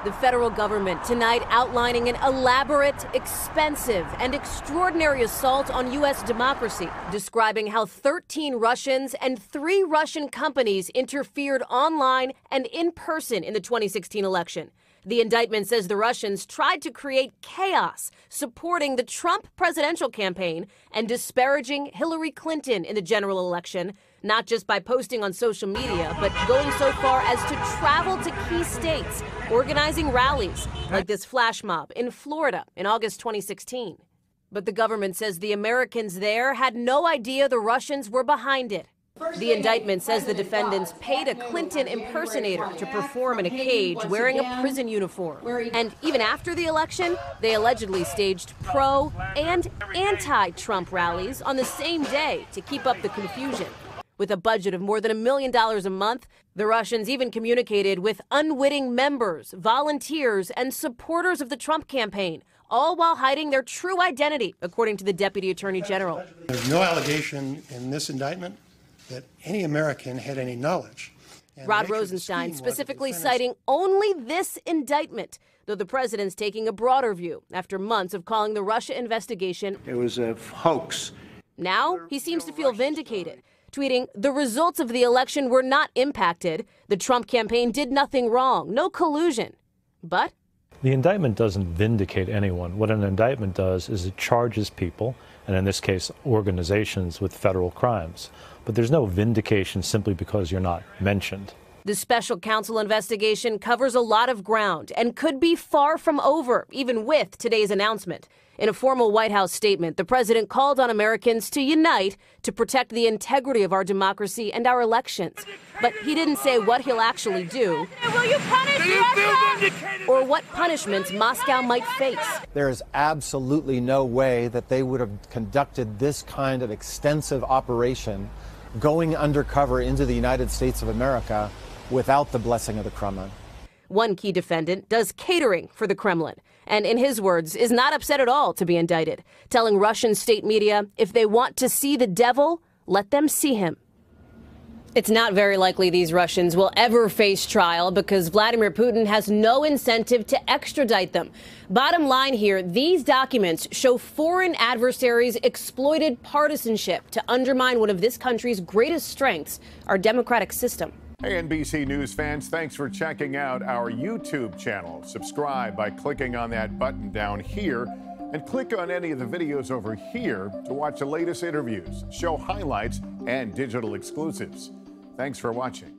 The federal government tonight outlining an elaborate, expensive, and extraordinary assault on U.S. democracy, describing how 13 Russians and 3 Russian companies interfered online and in person in the 2016 election. The indictment says the Russians tried to create chaos, supporting the Trump presidential campaign and disparaging Hillary Clinton in the general election, not just by posting on social media, but going so far as to travel to key states, organizing rallies like this flash mob in Florida in August 2016. But the government says the Americans there had no idea the Russians were behind it. The indictment says the defendants paid a Clinton impersonator to perform in a cage wearing a prison uniform. And even after the election, they allegedly staged pro- and anti-Trump rallies on the same day to keep up the confusion. With a budget of more than $1 million a month, the Russians even communicated with unwitting members, volunteers, and supporters of the Trump campaign, all while hiding their true identity, according to the Deputy Attorney General. There's no allegation in this indictment that any American had any knowledge. Rod Rosenstein specifically citing only this indictment, though the president's taking a broader view after months of calling the Russia investigation it was a hoax. Now he seems to feel vindicated, tweeting, "The results of the election were not impacted. The Trump campaign did nothing wrong, no collusion." But the indictment doesn't vindicate anyone. What an indictment does is it charges people, and in this case, organizations, with federal crimes. But there's no vindication simply because you're not mentioned. The special counsel investigation covers a lot of ground and could be far from over, even with today's announcement. In a formal White House statement, the president called on Americans to unite to protect the integrity of our democracy and our elections. But he didn't say what he'll actually do or what punishments Moscow might face. There is absolutely no way that they would have conducted this kind of extensive operation going undercover into the United States of America without the blessing of the Kremlin. One key defendant does catering for the Kremlin, and in his words, is not upset at all to be indicted, telling Russian state media, if they want to see the devil, let them see him. It's not very likely these Russians will ever face trial because Vladimir Putin has no incentive to extradite them. Bottom line here, these documents show foreign adversaries exploited partisanship to undermine one of this country's greatest strengths, our democratic system. Hey, NBC News fans, thanks for checking out our YouTube channel. Subscribe by clicking on that button down here and click on any of the videos over here to watch the latest interviews, show highlights, and digital exclusives. Thanks for watching.